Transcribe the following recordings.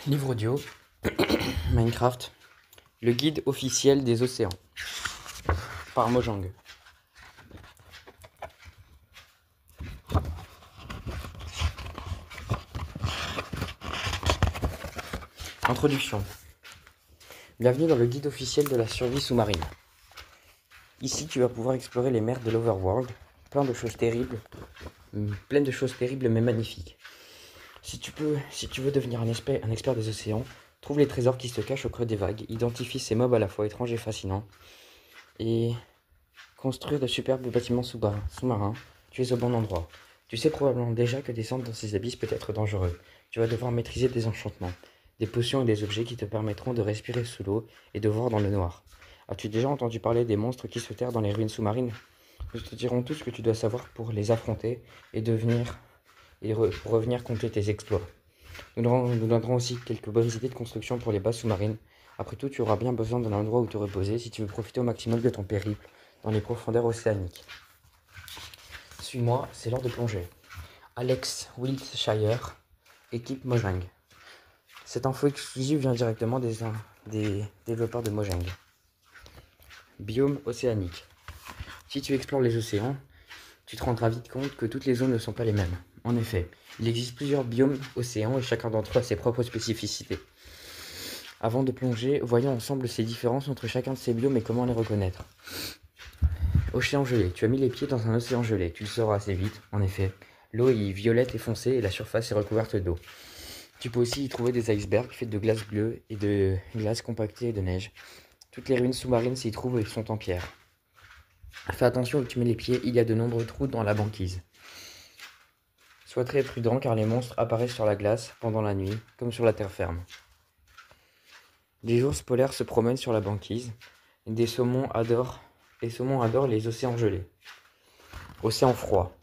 Livre audio, Minecraft, le guide officiel des océans, par Mojang. Introduction. Bienvenue dans le guide officiel de la survie sous-marine. Ici, tu vas pouvoir explorer les mers de l'Overworld, pleines de choses terribles mais magnifiques. Si tu veux devenir un expert des océans, trouve les trésors qui se cachent au creux des vagues, identifie ces mobs à la fois étranges et fascinants, et construire de superbes bâtiments sous-marins, tu es au bon endroit. Tu sais probablement déjà que descendre dans ces abysses peut être dangereux. Tu vas devoir maîtriser des enchantements, des potions et des objets qui te permettront de respirer sous l'eau et de voir dans le noir. As-tu déjà entendu parler des monstres qui se terrent dans les ruines sous-marines? Nous te dirons tout ce que tu dois savoir pour les affronter et pour revenir compter tes exploits. Nous donnerons aussi quelques bonnes idées de construction pour les bases sous-marines. Après tout, tu auras bien besoin d'un endroit où te reposer si tu veux profiter au maximum de ton périple dans les profondeurs océaniques. Suis-moi, c'est l'heure de plonger. Alex Wiltshire, équipe Mojang. Cette info exclusive vient directement des développeurs de Mojang. Biome océanique. Si tu explores les océans, tu te rendras vite compte que toutes les zones ne sont pas les mêmes. En effet, il existe plusieurs biomes océans et chacun d'entre eux a ses propres spécificités. Avant de plonger, voyons ensemble ces différences entre chacun de ces biomes et comment les reconnaître. Océan gelé. Tu as mis les pieds dans un océan gelé. Tu le sauras assez vite, en effet. L'eau est violette et foncée et la surface est recouverte d'eau. Tu peux aussi y trouver des icebergs faits de glace bleue et de glace compactée et de neige. Toutes les ruines sous-marines s'y trouvent et sont en pierre. Fais attention où tu mets les pieds, il y a de nombreux trous dans la banquise. Sois très prudent car les monstres apparaissent sur la glace pendant la nuit, comme sur la terre ferme. Des ours polaires se promènent sur la banquise. Les saumons adorent les océans gelés. Océan froid.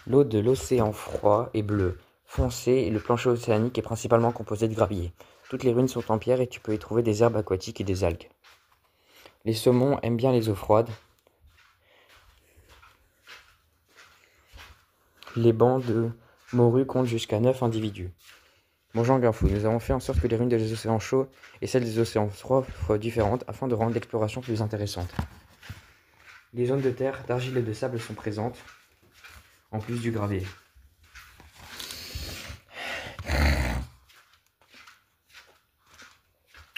L'eau de l'océan froid est bleue, foncée et le plancher océanique est principalement composé de gravier. Toutes les ruines sont en pierre et tu peux y trouver des herbes aquatiques et des algues. Les saumons aiment bien les eaux froides. Les bancs de morues comptent jusqu'à 9 individus. Mojang Info, nous avons fait en sorte que les ruines des océans chauds et celles des océans froids soient différentes afin de rendre l'exploration plus intéressante. Les zones de terre, d'argile et de sable sont présentes, en plus du gravier.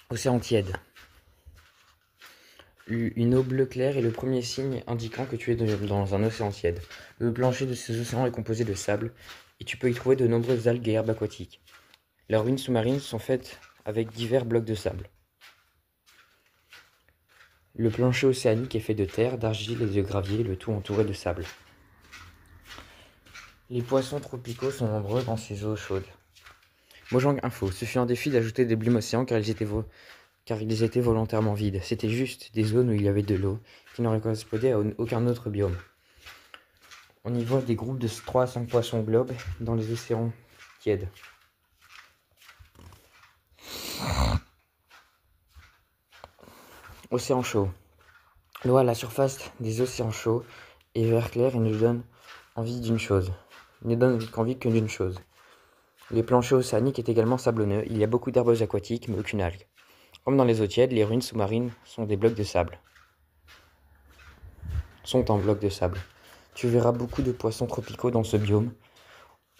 Océan tiède. Une eau bleue claire est le premier signe indiquant que tu es dans un océan tiède. Le plancher de ces océans est composé de sable et tu peux y trouver de nombreuses algues et herbes aquatiques. Les ruines sous-marines sont faites avec divers blocs de sable. Le plancher océanique est fait de terre, d'argile et de gravier, le tout entouré de sable. Les poissons tropicaux sont nombreux dans ces eaux chaudes. Mojang Info, ce fut un défi d'ajouter des biomes océans car ils étaient volontairement vides. C'était juste des zones où il y avait de l'eau, qui n'auraient correspondu à aucun autre biome. On y voit des groupes de 3 à 5 poissons globes dans les océans tièdes. Océan chaud. L'eau à la surface des océans chauds est vert clair et ne donne envie que d'une chose. Les planchers océaniques est également sablonneux. Il y a beaucoup d'herbes aquatiques, mais aucune algue. Comme dans les eaux tièdes, les ruines sous-marines sont en blocs de sable. Tu verras beaucoup de poissons tropicaux dans ce biome.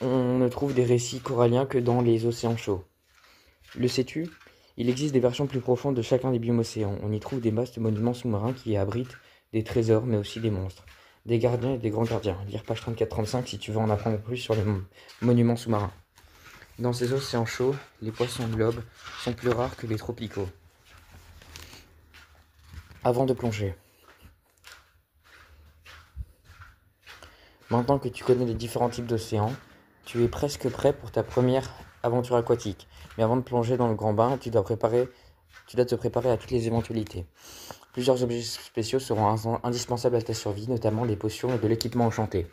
On ne trouve des récifs coralliens que dans les océans chauds. Le sais-tu? Il existe des versions plus profondes de chacun des biomes océans. On y trouve des vastes monuments sous-marins qui abritent des trésors, mais aussi des monstres. Des gardiens et des grands gardiens. Lire page 34-35 si tu veux en apprendre plus sur les monuments sous-marins. Dans ces océans chauds, les poissons globes sont plus rares que les tropicaux. Avant de plonger. Maintenant que tu connais les différents types d'océans, tu es presque prêt pour ta première aventure aquatique. Mais avant de plonger dans le grand bain, tu dois te préparer à toutes les éventualités. Plusieurs objets spéciaux seront indispensables à ta survie, notamment des potions et de l'équipement enchanté.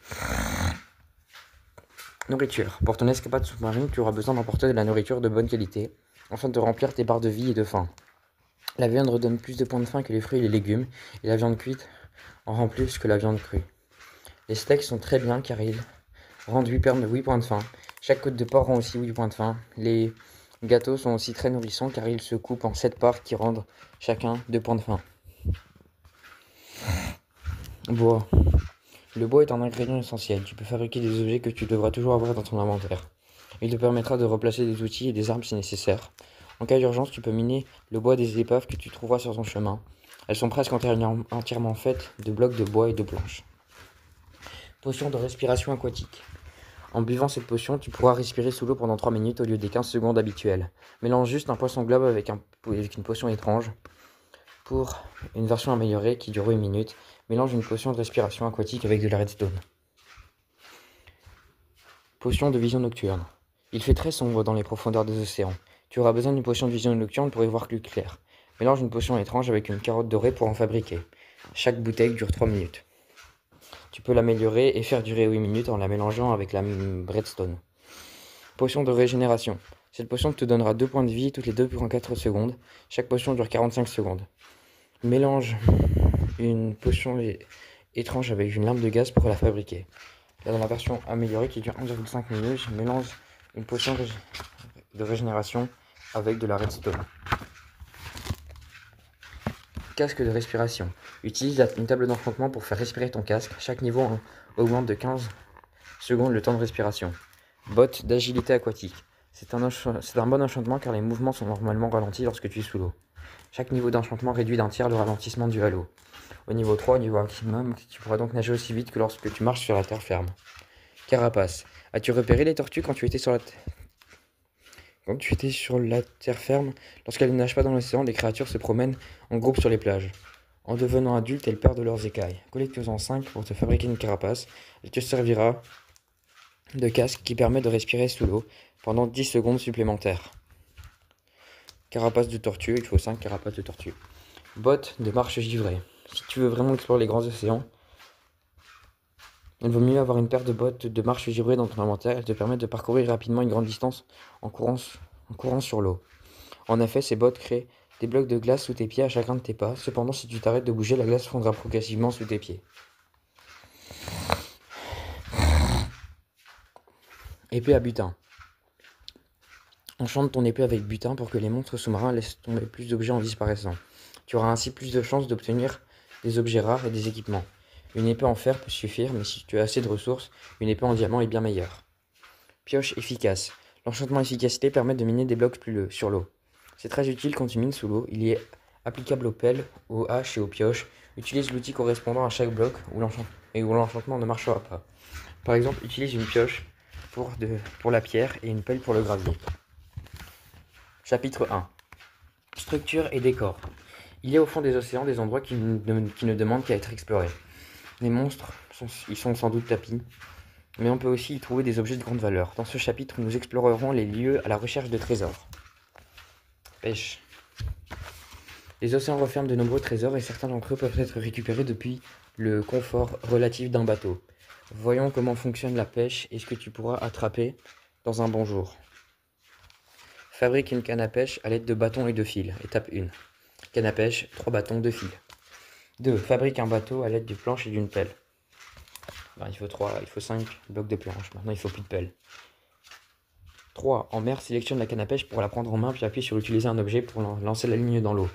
Nourriture. Pour ton escapade sous-marine, tu auras besoin d'emporter de la nourriture de bonne qualité, afin de remplir tes barres de vie et de faim. La viande redonne plus de points de faim que les fruits et les légumes, et la viande cuite en rend plus que la viande crue. Les steaks sont très bien car ils rendent 8 points de faim. Chaque côte de porc rend aussi 8 points de faim. Les Gâteaux sont aussi très nourrissants car ils se coupent en 7 parts qui rendent chacun 2 points de faim. Bois. Le bois est un ingrédient essentiel. Tu peux fabriquer des objets que tu devras toujours avoir dans ton inventaire. Il te permettra de replacer des outils et des armes si nécessaire. En cas d'urgence, tu peux miner le bois des épaves que tu trouveras sur ton chemin. Elles sont presque entièrement faites de blocs de bois et de planches. Potion de respiration aquatique. En buvant cette potion, tu pourras respirer sous l'eau pendant 3 minutes au lieu des 15 secondes habituelles. Mélange juste un poisson globe avec une potion étrange. Pour une version améliorée qui dure 1 minute, mélange une potion de respiration aquatique avec de la redstone. Potion de vision nocturne. Il fait très sombre dans les profondeurs des océans. Tu auras besoin d'une potion de vision nocturne pour y voir plus clair. Mélange une potion étrange avec une carotte dorée pour en fabriquer. Chaque bouteille dure 3 minutes. Tu peux l'améliorer et faire durer 8 minutes en la mélangeant avec la redstone. Potion de régénération. Cette potion te donnera 2 points de vie toutes les 2,4 secondes. Chaque potion dure 45 secondes. Mélange une potion étrange avec une lame de gaz pour la fabriquer. Là, dans la version améliorée qui dure 1,5 minutes, je mélange une potion de régénération avec de la redstone. Casque de respiration. Utilise une table d'enchantement pour faire respirer ton casque. Chaque niveau augmente de 15 secondes le temps de respiration. Botte d'agilité aquatique. C'est un bon enchantement car les mouvements sont normalement ralentis lorsque tu es sous l'eau. Chaque niveau d'enchantement réduit d'un tiers le ralentissement dû à l'eau. Au niveau 3, au niveau maximum, tu pourras donc nager aussi vite que lorsque tu marches sur la terre ferme. Carapace. As-tu repéré les tortues quand tu étais sur la terre ferme? Lorsqu'elles ne nagent pas dans l'océan, les créatures se promènent en groupe sur les plages. En devenant adultes, elles perdent leurs écailles. Collecte-en 5 pour te fabriquer une carapace. Elle te servira de casque qui permet de respirer sous l'eau pendant 10 secondes supplémentaires. Carapace de tortue, il faut 5 carapaces de tortue. Bottes de marche givrée. Si tu veux vraiment explorer les grands océans, il vaut mieux avoir une paire de bottes de marche givrée dans ton inventaire. Elles te permettent de parcourir rapidement une grande distance en courant sur l'eau. En effet, ces bottes créent des blocs de glace sous tes pieds à chacun de tes pas. Cependant, si tu t'arrêtes de bouger, la glace fondra progressivement sous tes pieds. Épée à butin. Enchante ton épée avec butin pour que les monstres sous-marins laissent tomber plus d'objets en disparaissant. Tu auras ainsi plus de chances d'obtenir des objets rares et des équipements. Une épée en fer peut suffire, mais si tu as assez de ressources, une épée en diamant est bien meilleure. Pioche efficace. L'enchantement efficacité permet de miner des blocs sur l'eau. C'est très utile quand tu mines sous l'eau. Il est applicable aux pelles, aux haches et aux pioches. Utilise l'outil correspondant à chaque bloc où l'enchantement ne marchera pas. Par exemple, utilise une pioche pour la pierre et une pelle pour le gravier. Chapitre 1. Structure et décor. Il y a au fond des océans des endroits qui ne demandent qu'à être explorés. Les monstres y sont sans doute tapis, mais on peut aussi y trouver des objets de grande valeur. Dans ce chapitre, nous explorerons les lieux à la recherche de trésors. Pêche. Les océans renferment de nombreux trésors et certains d'entre eux peuvent être récupérés depuis le confort relatif d'un bateau. Voyons comment fonctionne la pêche et ce que tu pourras attraper dans un bon jour. Fabrique une canne à pêche à l'aide de bâtons et de fils. Étape 1. Canne à pêche, 3 bâtons, 2 fils. 2. Fabrique un bateau à l'aide de planches et d'une pelle. Il faut 5 blocs de planches. Maintenant, il faut plus de pelle. 3. En mer, sélectionne la canne à pêche pour la prendre en main puis appuie sur utiliser un objet pour lancer la ligne dans l'eau.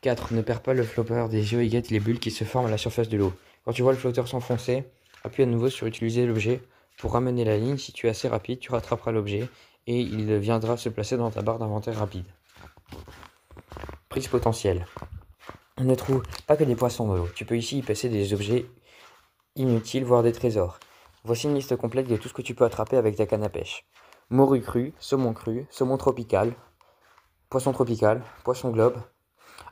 4. Ne perds pas le flotteur des yeux et guette les bulles qui se forment à la surface de l'eau. Quand tu vois le flotteur s'enfoncer, appuie à nouveau sur utiliser l'objet pour ramener la ligne. Si tu es assez rapide, tu rattraperas l'objet et il viendra se placer dans ta barre d'inventaire rapide. Prise potentielle. On ne trouve pas que des poissons dans l'eau. Tu peux ici y passer des objets inutiles, voire des trésors. Voici une liste complète de tout ce que tu peux attraper avec ta canne à pêche. Morue crue, saumon tropical, poisson globe,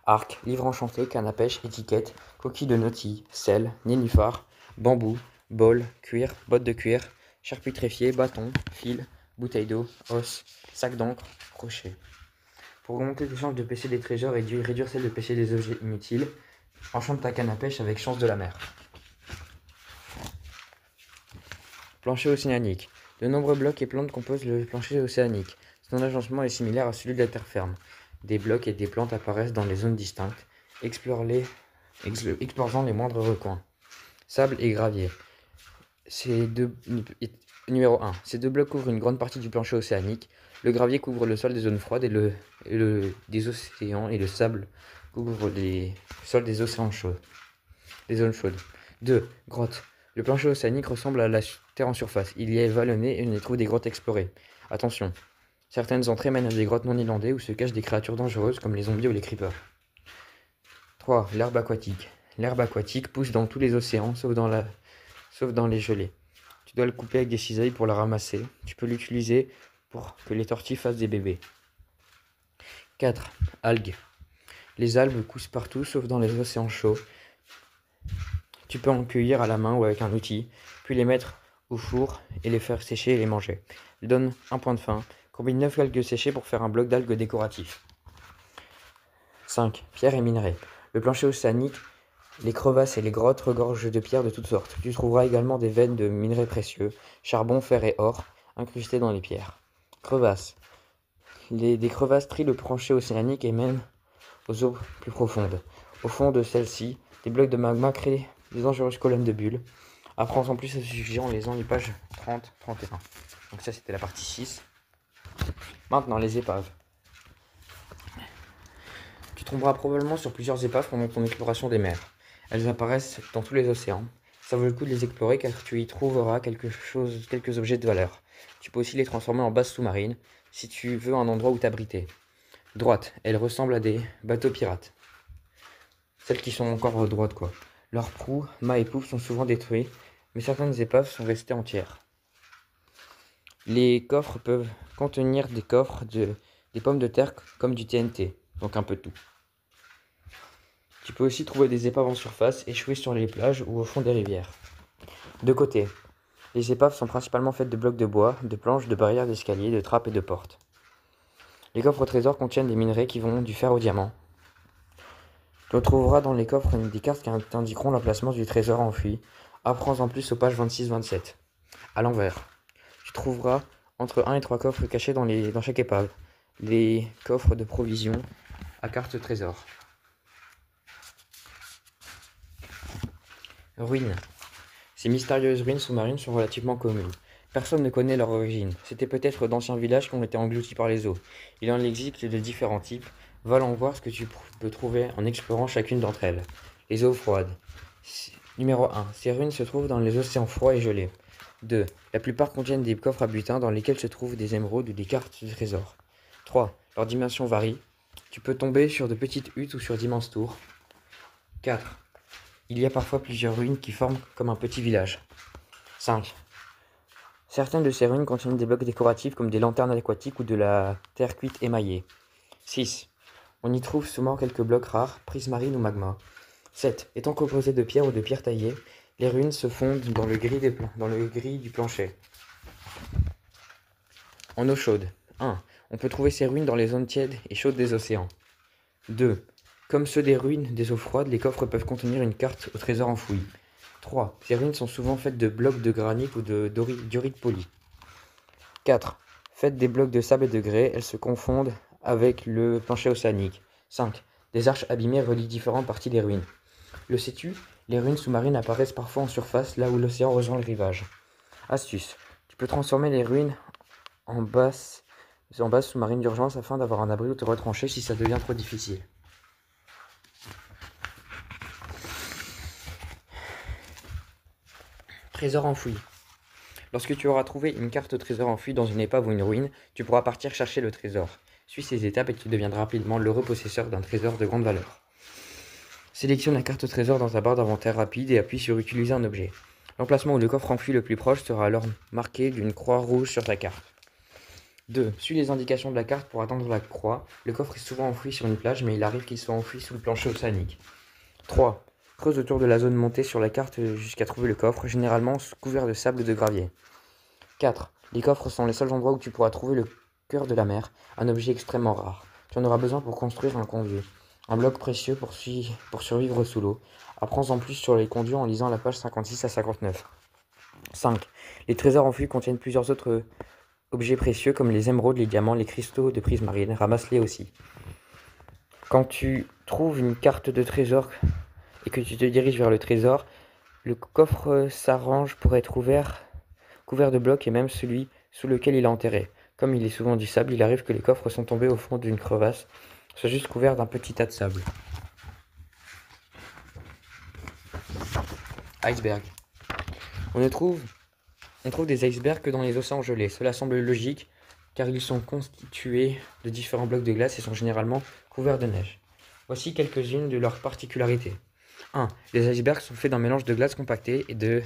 arc, livre enchanté, canne à pêche, étiquette, coquille de nautille, sel, nénuphar, bambou, bol, cuir, botte de cuir, charpie tréfiée, bâton, fil, bouteille d'eau, os, sac d'encre, crochet. Pour augmenter tes chances de pêcher des trésors et réduire celles de pêcher des objets inutiles, enchante ta canne à pêche avec chance de la mer. Plancher océanique. De nombreux blocs et plantes composent le plancher océanique. Son agencement est similaire à celui de la terre ferme. Des blocs et des plantes apparaissent dans les zones distinctes. Explore-en les moindres recoins. Sable et gravier. Numéro 1. Ces deux blocs couvrent une grande partie du plancher océanique. Le gravier couvre le sol des zones froides des océans, et le sable couvre les sols des océans chauds, des zones chaudes. 2. Grottes. Le plancher océanique ressemble à la terre en surface. Il y est vallonné et on y trouve des grottes explorées. Attention, certaines entrées mènent à des grottes non inondées où se cachent des créatures dangereuses comme les zombies ou les creepers. 3. L'herbe aquatique. L'herbe aquatique pousse dans tous les océans, sauf dans les gelées. Tu dois le couper avec des cisailles pour la ramasser. Tu peux l'utiliser pour que les tortues fassent des bébés. 4. Algues. Les algues poussent partout, sauf dans les océans chauds. Tu peux en cueillir à la main ou avec un outil, puis les mettre au four et les faire sécher et les manger. Donne un point de faim. Combine 9 algues séchées pour faire un bloc d'algues décoratif. 5. Pierres et minerais. Le plancher océanique, les crevasses et les grottes regorgent de pierres de toutes sortes. Tu trouveras également des veines de minerais précieux, charbon, fer et or, incrustés dans les pierres. Crevasses. Des crevasses trient le plancher océanique et mènent aux eaux plus profondes. Au fond de celles-ci, des blocs de magma créent des dangereuses colonnes de bulles. Apprends en plus à ce sujet en lisant les pages 30-31. Donc ça c'était la partie 6. Maintenant les épaves. Tu tomberas probablement sur plusieurs épaves pendant ton exploration des mers. Elles apparaissent dans tous les océans. Ça vaut le coup de les explorer car tu y trouveras quelques objets de valeur. Tu peux aussi les transformer en base sous-marine si tu veux un endroit où t'abriter. Droite, elles ressemblent à des bateaux pirates. Celles qui sont encore droites quoi. Leurs proues, mâts et poutres sont souvent détruits, mais certaines épaves sont restées entières. Les coffres peuvent contenir des pommes de terre comme du TNT, donc un peu de tout. Tu peux aussi trouver des épaves en surface, échouées sur les plages ou au fond des rivières. De côté, les épaves sont principalement faites de blocs de bois, de planches, de barrières d'escalier, de trappes et de portes. Les coffres au trésor contiennent des minerais qui vont du fer au diamant. Tu retrouveras dans les coffres des cartes qui t'indiqueront l'emplacement du trésor enfoui. Apprends en plus aux pages 26-27. À l'envers, tu trouveras entre 1 et 3 coffres cachés dans chaque épave. Les coffres de provisions à carte trésor. Ruines. Ces mystérieuses ruines sous-marines sont relativement communes. Personne ne connaît leur origine. C'était peut-être d'anciens villages qui ont été engloutis par les eaux. Il en existe de différents types. Va en voir ce que tu peux trouver en explorant chacune d'entre elles. Les eaux froides. Numéro 1. Ces ruines se trouvent dans les océans froids et gelés. 2. La plupart contiennent des coffres à butin dans lesquels se trouvent des émeraudes ou des cartes de trésor. 3. Leurs dimensions varient. Tu peux tomber sur de petites huttes ou sur d'immenses tours. 4. Il y a parfois plusieurs ruines qui forment comme un petit village. 5. Certaines de ces ruines contiennent des blocs décoratifs comme des lanternes aquatiques ou de la terre cuite émaillée. 6. On y trouve souvent quelques blocs rares, prismarines ou magma. 7. Étant composées de pierres ou de pierres taillées, les ruines se fondent dans le gris du plancher. En eau chaude. 1. On peut trouver ces ruines dans les zones tièdes et chaudes des océans. 2. Comme ceux des ruines des eaux froides, les coffres peuvent contenir une carte au trésor enfoui. 3. Ces ruines sont souvent faites de blocs de granit ou de diorite poli. 4. Faites des blocs de sable et de grès, elles se confondent avec le plancher océanique. 5. Des arches abîmées relient différentes parties des ruines. Le sais-tu? Les ruines sous-marines apparaissent parfois en surface, là où l'océan rejoint le rivage. Astuce. Tu peux transformer les ruines en base sous-marine d'urgence afin d'avoir un abri où te retrancher si ça devient trop difficile. Trésor enfoui. Lorsque tu auras trouvé une carte trésor enfouie dans une épave ou une ruine, tu pourras partir chercher le trésor. Suis ces étapes et tu deviendras rapidement l'heureux possesseur d'un trésor de grande valeur. Sélectionne la carte trésor dans ta barre d'inventaire rapide et appuie sur utiliser un objet. L'emplacement où le coffre enfoui le plus proche sera alors marqué d'une croix rouge sur ta carte. 2. Suis les indications de la carte pour atteindre la croix. Le coffre est souvent enfoui sur une plage, mais il arrive qu'il soit enfoui sous le plancher océanique. 3. Creuse autour de la zone montée sur la carte jusqu'à trouver le coffre, généralement couvert de sable ou de gravier. 4. Les coffres sont les seuls endroits où tu pourras trouver le cœur de la mer, un objet extrêmement rare. Tu en auras besoin pour construire un conduit, un bloc précieux pour survivre sous l'eau. Apprends en plus sur les conduits en lisant la page 56 à 59. 5. Les trésors enfouis contiennent plusieurs autres objets précieux comme les émeraudes, les diamants, les cristaux de prismarine. Ramasse-les aussi. Quand tu trouves une carte de trésor et que tu te diriges vers le trésor, le coffre s'arrange pour être couvert de blocs et même celui sous lequel il est enterré. Comme il est souvent du sable, il arrive que les coffres sont tombés au fond d'une crevasse, soient juste couverts d'un petit tas de sable. Iceberg. On trouve des icebergs que dans les océans gelés. Cela semble logique, car ils sont constitués de différents blocs de glace et sont généralement couverts de neige. Voici quelques-unes de leurs particularités. 1. Les icebergs sont faits d'un mélange de glace compactée et de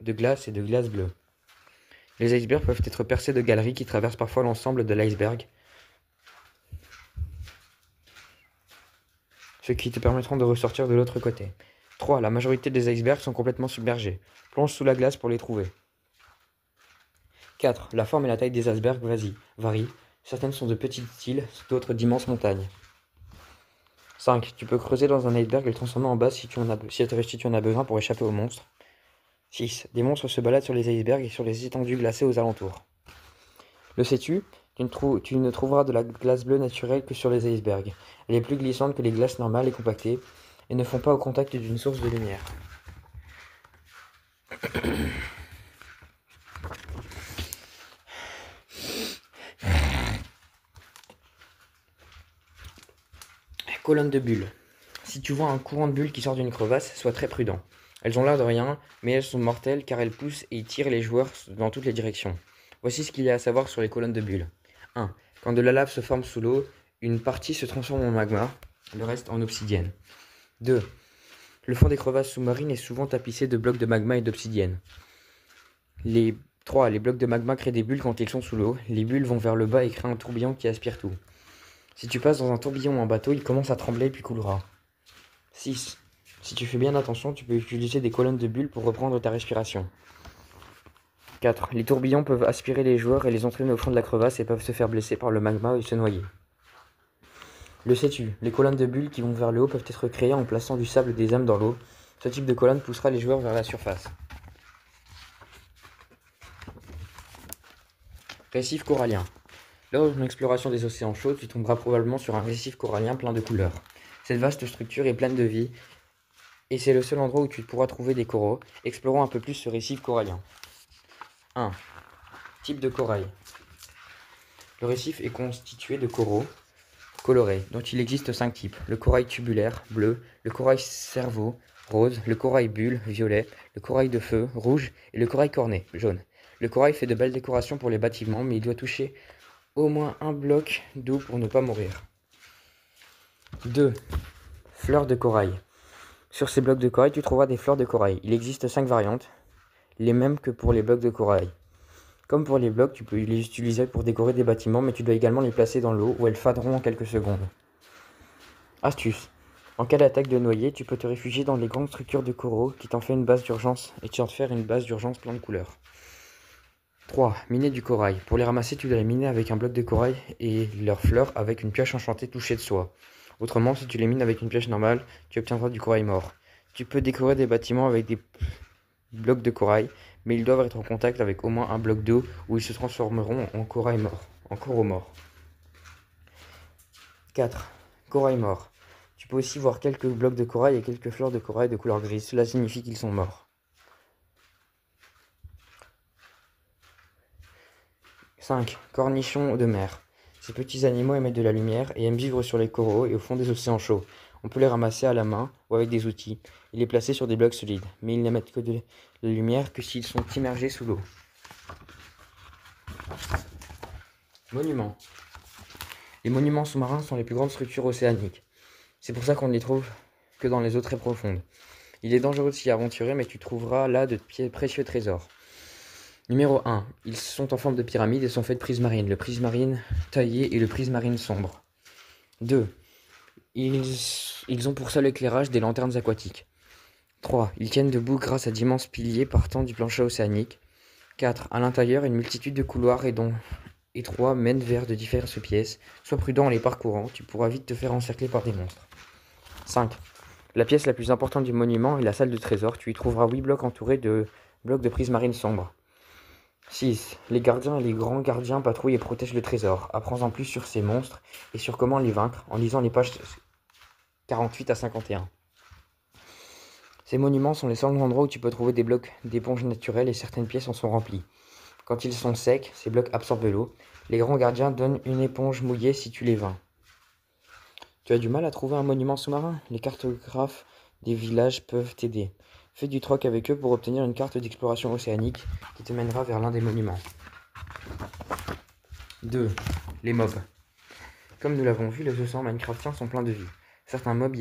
glace et de glace bleue. Les icebergs peuvent être percés de galeries qui traversent parfois l'ensemble de l'iceberg, ce qui te permettront de ressortir de l'autre côté. 3. La majorité des icebergs sont complètement submergés. Plonge sous la glace pour les trouver. 4. La forme et la taille des icebergs varient. Certaines sont de petites îles, d'autres d'immenses montagnes. 5. Tu peux creuser dans un iceberg et le transformer en base si tu en as besoin pour échapper aux monstres. 6. Des monstres se baladent sur les icebergs et sur les étendues glacées aux alentours. Le sais-tu? Tu ne trouveras de la glace bleue naturelle que sur les icebergs. Elle est plus glissante que les glaces normales et compactées et ne font pas au contact d'une source de lumière. Colonne de bulles. Si tu vois un courant de bulles qui sort d'une crevasse, sois très prudent. Elles ont l'air de rien, mais elles sont mortelles car elles poussent et tirent les joueurs dans toutes les directions. Voici ce qu'il y a à savoir sur les colonnes de bulles. 1. Quand de la lave se forme sous l'eau, une partie se transforme en magma, le reste en obsidienne. 2. Le fond des crevasses sous-marines est souvent tapissé de blocs de magma et d'obsidienne. 3. Les blocs de magma créent des bulles quand ils sont sous l'eau. Les bulles vont vers le bas et créent un tourbillon qui aspire tout. Si tu passes dans un tourbillon en bateau, il commence à trembler puis coulera. 6. Si tu fais bien attention, tu peux utiliser des colonnes de bulles pour reprendre ta respiration. 4. Les tourbillons peuvent aspirer les joueurs et les entraîner au fond de la crevasse et peuvent se faire blesser par le magma et se noyer. Le sais-tu? Les colonnes de bulles qui vont vers le haut peuvent être créées en plaçant du sable et des âmes dans l'eau. Ce type de colonne poussera les joueurs vers la surface. Récif corallien. Lors d'une exploration des océans chauds, tu tomberas probablement sur un récif corallien plein de couleurs. Cette vaste structure est pleine de vie, et c'est le seul endroit où tu pourras trouver des coraux. Explorons un peu plus ce récif corallien. 1. Type de corail. Le récif est constitué de coraux colorés, dont il existe 5 types. Le corail tubulaire, bleu, le corail cerveau, rose, le corail bulle, violet, le corail de feu, rouge, et le corail corné, jaune. Le corail fait de belles décorations pour les bâtiments, mais il doit toucher au moins un bloc d'eau pour ne pas mourir. 2. Fleurs de corail. Sur ces blocs de corail, tu trouveras des fleurs de corail. Il existe 5 variantes, les mêmes que pour les blocs de corail. Comme pour les blocs, tu peux les utiliser pour décorer des bâtiments, mais tu dois également les placer dans l'eau où elles faneront en quelques secondes. Astuce. En cas d'attaque de noyés, tu peux te réfugier dans les grandes structures de coraux qui t'en fait une base d'urgence et tu en faire une base d'urgence plein de couleurs. 3. Miner du corail. Pour les ramasser, tu dois les miner avec un bloc de corail et leurs fleurs avec une pioche enchantée touchée de soie. Autrement, si tu les mines avec une pioche normale, tu obtiendras du corail mort. Tu peux décorer des bâtiments avec des blocs de corail, mais ils doivent être en contact avec au moins un bloc d'eau où ils se transformeront en corail mort, en coraux morts. 4. Corail mort. Tu peux aussi voir quelques blocs de corail et quelques fleurs de corail de couleur grise. Cela signifie qu'ils sont morts. 5. Cornichons de mer. Ces petits animaux émettent de la lumière et aiment vivre sur les coraux et au fond des océans chauds. On peut les ramasser à la main ou avec des outils et les placer sur des blocs solides, mais ils n'émettent que de la lumière que s'ils sont immergés sous l'eau. Monuments. Les monuments sous-marins sont les plus grandes structures océaniques. C'est pour ça qu'on ne les trouve que dans les eaux très profondes. Il est dangereux de s'y aventurer, mais tu trouveras là de précieux trésors. Numéro 1. Ils sont en forme de pyramide et sont faits de prismarine. Le prismarine taillé et le prismarine sombre. 2. Ils ont pour seul éclairage des lanternes aquatiques. 3. Ils tiennent debout grâce à d'immenses piliers partant du plancher océanique. 4. À l'intérieur, une multitude de couloirs étroits mènent vers de diverses pièces. Sois prudent en les parcourant, tu pourras vite te faire encercler par des monstres. 5. La pièce la plus importante du monument est la salle de trésor. Tu y trouveras 8 blocs entourés de blocs de prismarine sombre. 6. Les gardiens et les grands gardiens patrouillent et protègent le trésor. Apprends en plus sur ces monstres et sur comment les vaincre en lisant les pages 48 à 51. Ces monuments sont les seuls endroits où tu peux trouver des blocs d'éponges naturelles et certaines pièces en sont remplies. Quand ils sont secs, ces blocs absorbent l'eau. Les grands gardiens donnent une éponge mouillée si tu les vains. Tu as du mal à trouver un monument sous-marin? Les cartographes des villages peuvent t'aider. Fais du troc avec eux pour obtenir une carte d'exploration océanique qui te mènera vers l'un des monuments. 2. Les mobs. Comme nous l'avons vu, les océans minecraftiens sont pleins de vie. Certains mobs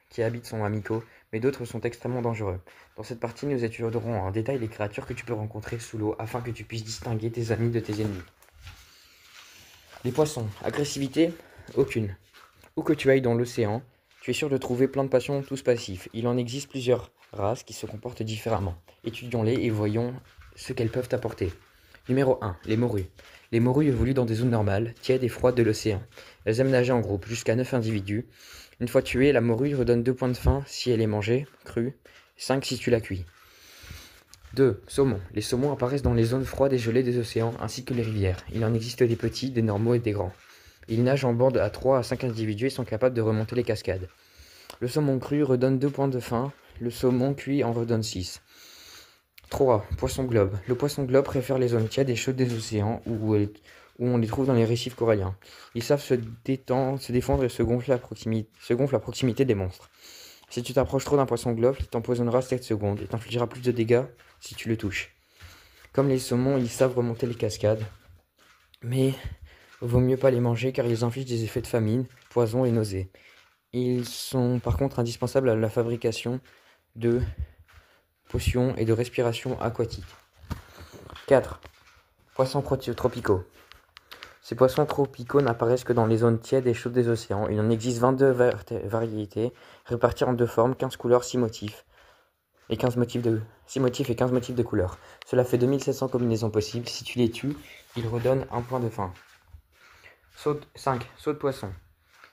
qui habitent sont amicaux, mais d'autres sont extrêmement dangereux. Dans cette partie, nous étudierons en détail les créatures que tu peux rencontrer sous l'eau afin que tu puisses distinguer tes amis de tes ennemis. Les poissons. Agressivité? Aucune. Où que tu ailles dans l'océan, tu es sûr de trouver plein de poissons tous passifs. Il en existe plusieurs races qui se comportent différemment. Étudions-les et voyons ce qu'elles peuvent apporter. Numéro 1. Les morues. Les morues évoluent dans des zones normales, tièdes et froides de l'océan. Elles aiment nager en groupe, jusqu'à 9 individus. Une fois tuée, la morue redonne 2 points de faim si elle est mangée, crue, 5 si tu la cuis. 2. Saumons. Les saumons apparaissent dans les zones froides et gelées des océans, ainsi que les rivières. Il en existe des petits, des normaux et des grands. Ils nagent en bande à 3 à 5 individus et sont capables de remonter les cascades. Le saumon cru redonne 2 points de faim, le saumon cuit en redonne 6. 3. Poisson globe. Le poisson globe préfère les zones tièdes et chaudes des océans où on les trouve dans les récifs coralliens. Ils savent se défendre et se gonfler à proximité des monstres. Si tu t'approches trop d'un poisson globe, il t'empoisonnera 7 secondes et t'infligera plus de dégâts si tu le touches. Comme les saumons, ils savent remonter les cascades, mais vaut mieux pas les manger car ils infligent des effets de famine, poison et nausées. Ils sont par contre indispensables à la fabrication de potions et de respiration aquatique. 4. Poissons tropicaux. Ces poissons tropicaux n'apparaissent que dans les zones tièdes et chaudes des océans. Il en existe 22 variétés, réparties en 2 formes, 15 couleurs, 6 motifs. 6 motifs et 15 motifs de couleurs. Cela fait 2700 combinaisons possibles. Si tu les tues, ils redonnent 1 point de faim. 5. Saut de poisson.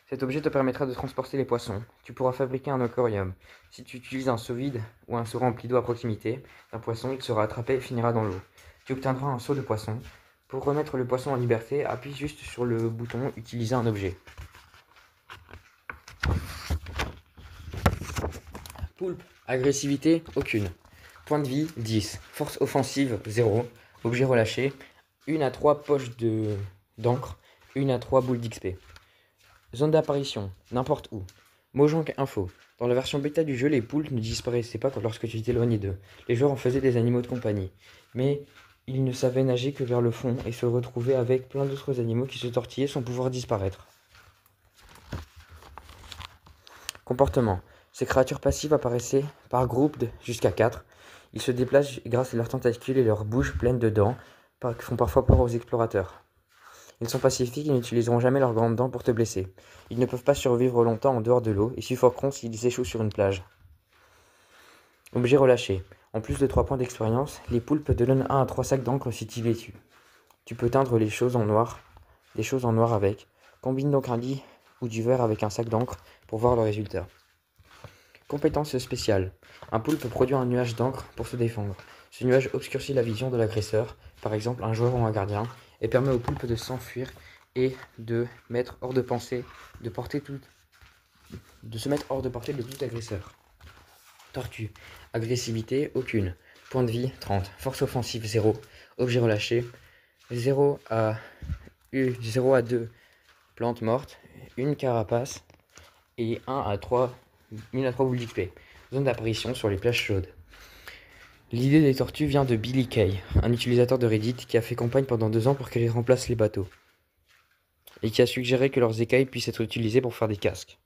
Cet objet te permettra de transporter les poissons. Tu pourras fabriquer un aquarium. Si tu utilises un seau vide ou un seau rempli d'eau à proximité d'un poisson, il sera attrapé et finira dans l'eau. Tu obtiendras un seau de poisson. Pour remettre le poisson en liberté, appuie juste sur le bouton « Utiliser un objet ». Poulpe. Agressivité, aucune. Point de vie, 10. Force offensive, 0. Objet relâché, 1 à 3 poches d'encre, 1 à 3 boules d'XP. Zone d'apparition, n'importe où. Mojang Info. Dans la version bêta du jeu, les poulpes ne disparaissaient pas lorsque tu t'éloignais d'eux. Les joueurs en faisaient des animaux de compagnie. Mais ils ne savaient nager que vers le fond et se retrouvaient avec plein d'autres animaux qui se tortillaient sans pouvoir disparaître. Comportement. Ces créatures passives apparaissaient par groupe de jusqu'à 4. Ils se déplacent grâce à leurs tentacules et leurs bouches pleines de dents, qui font parfois peur aux explorateurs. Ils sont pacifiques et n'utiliseront jamais leurs grandes dents pour te blesser. Ils ne peuvent pas survivre longtemps en dehors de l'eau et suffoqueront s'ils échouent sur une plage. Objet relâché. En plus de 3 points d'expérience, les poulpes te donnent 1 à 3 sacs d'encre si tu les tues. Tu peux teindre des choses en noir avec. Combine donc un lit ou du verre avec un sac d'encre pour voir le résultat. Compétences spéciales. Un poulpe produit un nuage d'encre pour se défendre. Ce nuage obscurcit la vision de l'agresseur, par exemple un joueur ou un gardien, et permet au poulpe de s'enfuir et de se mettre hors de portée de tout agresseur. Tortue. Agressivité, aucune. Point de vie, 30. Force offensive, 0. Objet relâché, 0 à 2 plantes mortes, 1 carapace et 1 à 3 boules d'XP. Zone d'apparition sur les plages chaudes. L'idée des tortues vient de Billy Kay, un utilisateur de Reddit qui a fait campagne pendant 2 ans pour qu'elles remplacent les bateaux. Et qui a suggéré que leurs écailles puissent être utilisées pour faire des casques.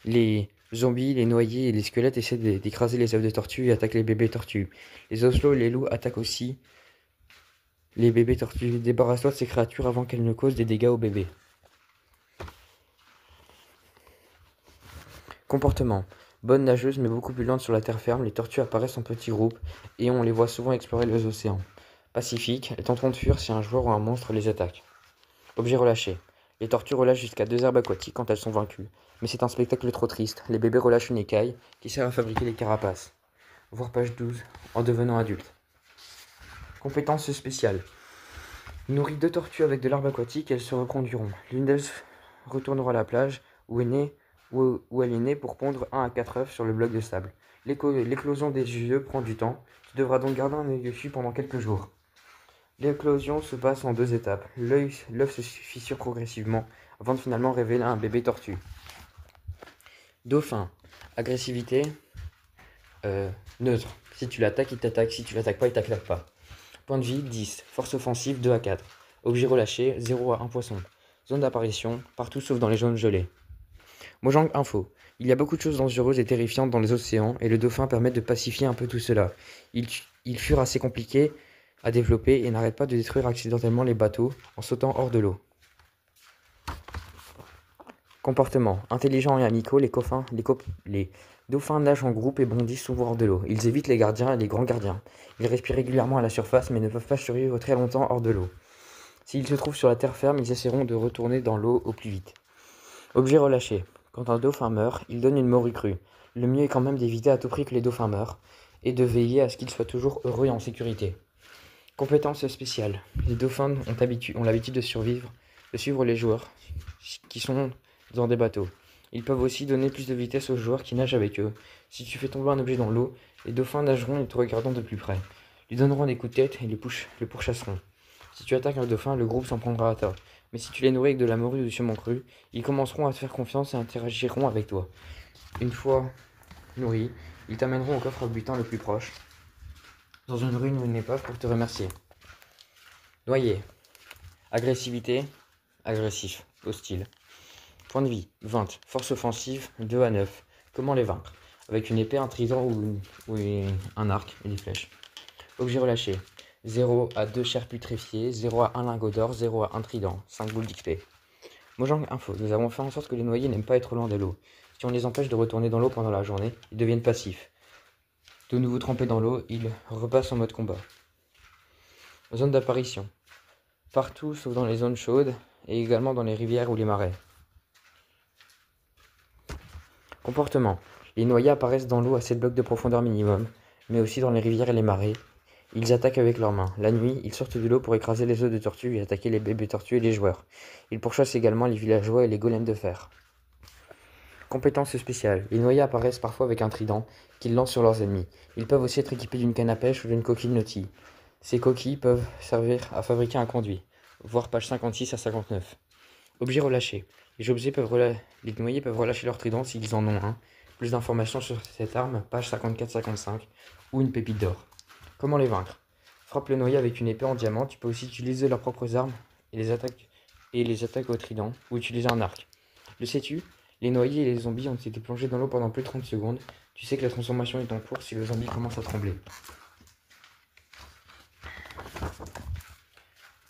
Les zombies, les noyés et les squelettes essaient d'écraser les œufs de tortues et attaquent les bébés tortues. Les oslots et les loups attaquent aussi les bébés tortues. Débarrasse-toi de ces créatures avant qu'elles ne causent des dégâts aux bébés. Comportement. Bonne nageuse mais beaucoup plus lente sur la terre ferme, les tortues apparaissent en petits groupes et on les voit souvent explorer les océans. Pacifique, elles tenteront de fuir si un joueur ou un monstre les attaque. Objet relâché. Les tortues relâchent jusqu'à 2 herbes aquatiques quand elles sont vaincues. Mais c'est un spectacle trop triste. Les bébés relâchent une écaille qui sert à fabriquer les carapaces. Voir page 12 en devenant adulte. Compétences spéciales. Nourris 2 tortues avec de l'herbe aquatique et elles se reproduiront. L'une d'elles retournera à la plage où elle est née pour pondre 1 à 4 œufs sur le bloc de sable. L'éclosion des œufs prend du temps. Tu devras donc garder un œil dessus pendant quelques jours. L'éclosion se passe en 2 étapes. L'œuf se fissure progressivement avant de finalement révéler un bébé tortue. Dauphin. Agressivité. Neutre. Si tu l'attaques, il t'attaque. Si tu l'attaques pas, il t'attaque pas. Point de vie, 10. Force offensive, 2 à 4. Objet relâché, 0 à 1 poisson. Zone d'apparition, partout sauf dans les zones gelées. Mojang Info. Il y a beaucoup de choses dangereuses et terrifiantes dans les océans, et le dauphin permet de pacifier un peu tout cela. Ils furent assez compliqués à développer et n'arrêtent pas de détruire accidentellement les bateaux en sautant hors de l'eau. Comportement. Intelligents et amicaux, les dauphins nagent en groupe et bondissent souvent hors de l'eau. Ils évitent les gardiens et les grands gardiens. Ils respirent régulièrement à la surface mais ne peuvent pas survivre très longtemps hors de l'eau. S'ils se trouvent sur la terre ferme, ils essaieront de retourner dans l'eau au plus vite. Objet relâché. Quand un dauphin meurt, il donne une morue crue. Le mieux est quand même d'éviter à tout prix que les dauphins meurent et de veiller à ce qu'ils soient toujours heureux et en sécurité. Compétences spéciales. Les dauphins ont l'habitude de suivre les joueurs qui sont dans des bateaux. Ils peuvent aussi donner plus de vitesse aux joueurs qui nagent avec eux. Si tu fais tomber un objet dans l'eau, les dauphins nageront et te regarderont de plus près. Ils donneront des coups de tête et le pourchasseront. Si tu attaques un dauphin, le groupe s'en prendra à toi. Mais si tu les nourris avec de la morue ou du saumon cru, ils commenceront à te faire confiance et interagiront avec toi. Une fois nourris, ils t'amèneront au coffre butin le plus proche, dans une ruine ou une épave pour te remercier. Noyer. Agressivité. Agressif. Hostile. Point de vie. 20. Force offensive. 2 à 9. Comment les vaincre? Avec une épée, un trident ou un arc et des flèches. Objet relâché. 0 à 2 chairs putréfiées, 0 à 1 lingot d'or, 0 à 1 trident, 5 boules d'XP. Mojang Info. Nous avons fait en sorte que les noyés n'aiment pas être loin de l'eau. Si on les empêche de retourner dans l'eau pendant la journée, ils deviennent passifs. De nouveau trempés dans l'eau, ils repassent en mode combat. Zone d'apparition. Partout sauf dans les zones chaudes et également dans les rivières ou les marais. Comportement. Les noyés apparaissent dans l'eau à 7 blocs de profondeur minimum, mais aussi dans les rivières et les marais. Ils attaquent avec leurs mains. La nuit, ils sortent de l'eau pour écraser les œufs de tortues et attaquer les bébés tortues et les joueurs. Ils pourchassent également les villageois et les golems de fer. Compétences spéciales. Les noyés apparaissent parfois avec un trident qu'ils lancent sur leurs ennemis. Ils peuvent aussi être équipés d'une canne à pêche ou d'une coquille nautique. Ces coquilles peuvent servir à fabriquer un conduit. Voir page 56 à 59. Objets relâchés. Les noyés peuvent relâcher leur trident s'ils en ont un. Plus d'informations sur cette arme, page 54-55, ou une pépite d'or. Comment les vaincre? Frappe le noyé avec une épée en diamant. Tu peux aussi utiliser leurs propres armes et les attaques au trident, ou utiliser un arc. Le sais-tu? Les noyés et les zombies ont été plongés dans l'eau pendant plus de 30 secondes. Tu sais que la transformation est en cours si le zombie commence à trembler.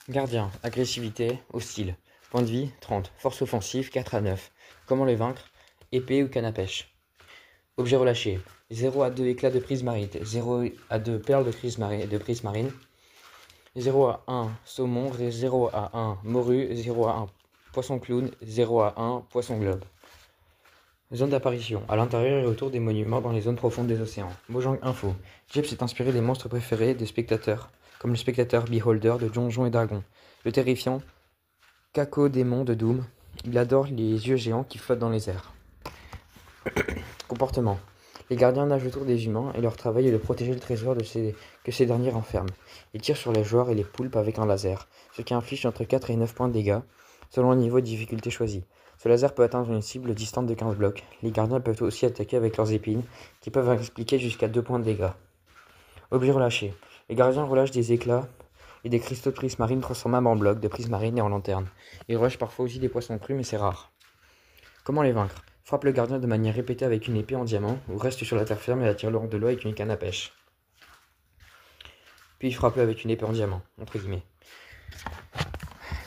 Gardien. Agressivité. Hostile. Point de vie, 30. Force offensive, 4 à 9. Comment les vaincre? Épée ou canne à pêche. Objet relâché. 0 à 2 éclats de prismarite, 0 à 2 perles de prismarine, 0 à 1 saumon, 0 à 1 morue, 0 à 1 poisson clown, 0 à 1 poisson globe. Zone d'apparition. À l'intérieur et autour des monuments dans les zones profondes des océans. Mojang Info. Jeb s'est inspiré des monstres préférés des spectateurs, comme le spectateur Beholder de Donjons et Dragons, le terrifiant Cacodémon de Doom. Il adore les yeux géants qui flottent dans les airs. Comportement. Les gardiens nagent autour des humains et leur travail est de protéger le trésor que ces derniers renferment. Ils tirent sur les joueurs et les poulpes avec un laser, ce qui inflige entre 4 et 9 points de dégâts, selon le niveau de difficulté choisi. Ce laser peut atteindre une cible distante de 15 blocs. Les gardiens peuvent aussi attaquer avec leurs épines, qui peuvent expliquer jusqu'à 2 points de dégâts. Objet relâché. Les gardiens relâchent des éclats et des cristaux de prismarine transformables en blocs de prismarine et en lanternes. Ils relâchent parfois aussi des poissons crus, mais c'est rare. Comment les vaincre? Frappe le gardien de manière répétée avec une épée en diamant, ou reste sur la terre ferme et attire-le hors de l'eau avec une canne à pêche. Puis frappe-le avec une épée en diamant, entre guillemets.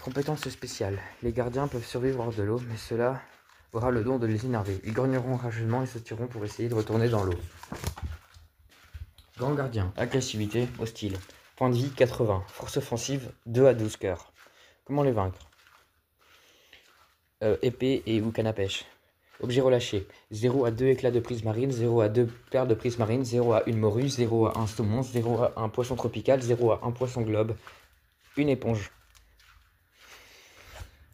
Compétences spéciales. Les gardiens peuvent survivre hors de l'eau, mais cela aura le don de les énerver. Ils grogneront rageusement et sauteront pour essayer de retourner dans l'eau. Grand gardien. Agressivité, hostile. Point de vie, 80. Force offensive, 2 à 12 cœurs. Comment les vaincre? Épée et ou canne à pêche. Objet relâché. 0 à 2 éclats de prismarine, 0 à 2 perles de prismarine, 0 à 1 morue, 0 à 1 saumon, 0 à 1 poisson tropical, 0 à 1 poisson globe, une éponge.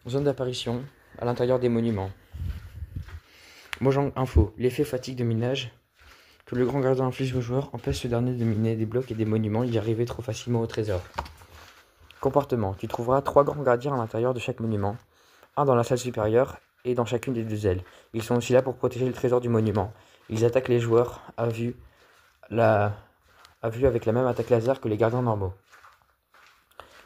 Zone d'apparition, à l'intérieur des monuments. Mojang Info. L'effet fatigue de minage que le grand gardien inflige aux joueurs empêche ce dernier de miner des blocs et des monuments et d'y arriver trop facilement au trésor. Comportement. Tu trouveras 3 grands gardiens à l'intérieur de chaque monument, un dans la salle supérieure et dans chacune des 2 ailes. Ils sont aussi là pour protéger le trésor du monument. Ils attaquent les joueurs à vue avec la même attaque laser que les gardiens normaux.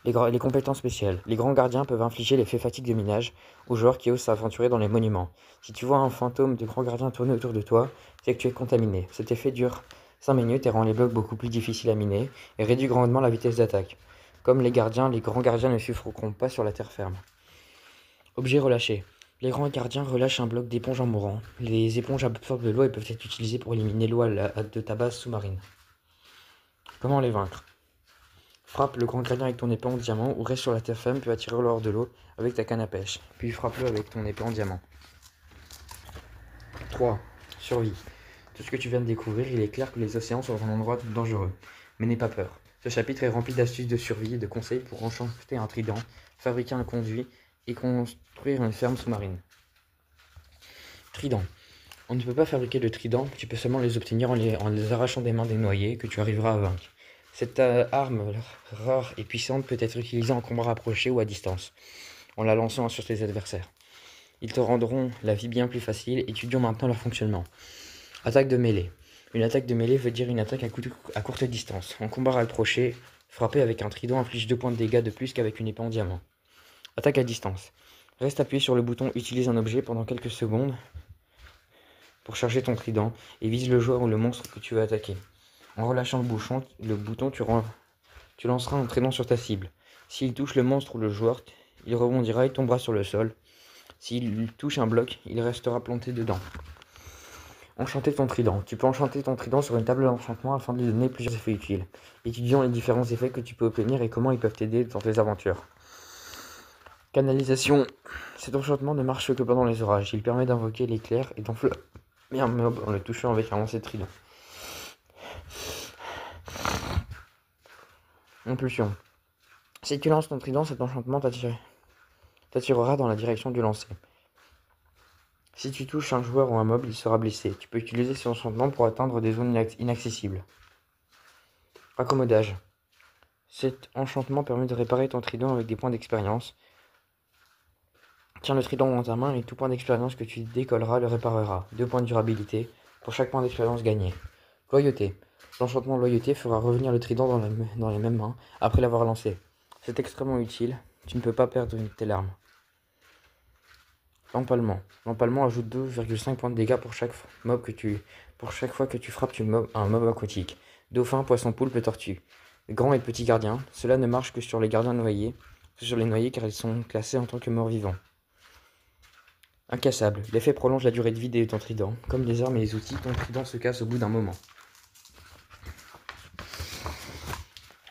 Les compétences spéciales. Les grands gardiens peuvent infliger l'effet fatigue de minage aux joueurs qui osent s'aventurer dans les monuments. Si tu vois un fantôme de grand gardien tourner autour de toi, c'est que tu es contaminé. Cet effet dure 5 minutes et rend les blocs beaucoup plus difficiles à miner et réduit grandement la vitesse d'attaque. Comme les grands gardiens ne suffront pas sur la terre ferme. Objets relâchés. Les grands gardiens relâchent un bloc d'éponge en mourant. Les éponges absorbent de l'eau et peuvent être utilisées pour éliminer l'eau de ta base sous-marine. Comment les vaincre? Frappe le grand gardien avec ton épée en diamant ou reste sur la terre ferme puis attirer-le hors de l'eau avec ta canne à pêche. Puis frappe-le avec ton épée en diamant. 3. Survie. Tout ce que tu viens de découvrir, il est clair que les océans sont un endroit dangereux. Mais n'aie pas peur. Ce chapitre est rempli d'astuces de survie et de conseils pour enchanter un trident, fabriquer un conduit et construire une ferme sous-marine. Trident. On ne peut pas fabriquer de trident, tu peux seulement les obtenir en les arrachant des mains des noyés que tu arriveras à vaincre. Cette arme rare et puissante peut être utilisée en combat rapproché ou à distance, en la lançant sur tes adversaires. Ils te rendront la vie bien plus facile, étudions maintenant leur fonctionnement. Attaque de mêlée. Une attaque de mêlée veut dire une attaque à courte distance. En combat rapproché, frapper avec un trident inflige 2 points de dégâts de plus qu'avec une épée en diamant. Attaque à distance. Reste appuyé sur le bouton Utilise un objet pendant quelques secondes pour charger ton trident et vise le joueur ou le monstre que tu veux attaquer. En relâchant le bouton, tu lanceras un trident sur ta cible. S'il touche le monstre ou le joueur, il rebondira et tombera sur le sol. S'il touche un bloc, il restera planté dedans. Enchanter ton trident. Tu peux enchanter ton trident sur une table d'enchantement afin de lui donner plusieurs effets utiles. Étudions les différents effets que tu peux obtenir et comment ils peuvent t'aider dans tes aventures. Canalisation. Cet enchantement ne marche que pendant les orages. Il permet d'invoquer l'éclair et d'enflammer un mob en le touchant avec un lancer de trident. Impulsion. Si tu lances ton trident, cet enchantement t'attirera dans la direction du lancer. Si tu touches un joueur ou un mob, il sera blessé. Tu peux utiliser cet enchantement pour atteindre des zones inaccessibles. Raccommodage. Cet enchantement permet de réparer ton trident avec des points d'expérience. Tiens le trident dans ta main et tout point d'expérience que tu décolleras le réparera. 2 points de durabilité pour chaque point d'expérience gagné. Loyauté. L'enchantement loyauté fera revenir le trident dans les mêmes mains après l'avoir lancé. C'est extrêmement utile. Tu ne peux pas perdre une telle arme. L'empalement. L'empalement ajoute 2,5 points de dégâts pour chaque fois que tu frappes un mob aquatique. Dauphin, poisson, poulpe, tortue. Grands et petits gardiens. Cela ne marche que sur les gardiens noyés. Sur les noyés car ils sont classés en tant que morts vivants. Incassable. L'effet prolonge la durée de vie de ton trident. Comme les armes et les outils, ton trident se casse au bout d'un moment.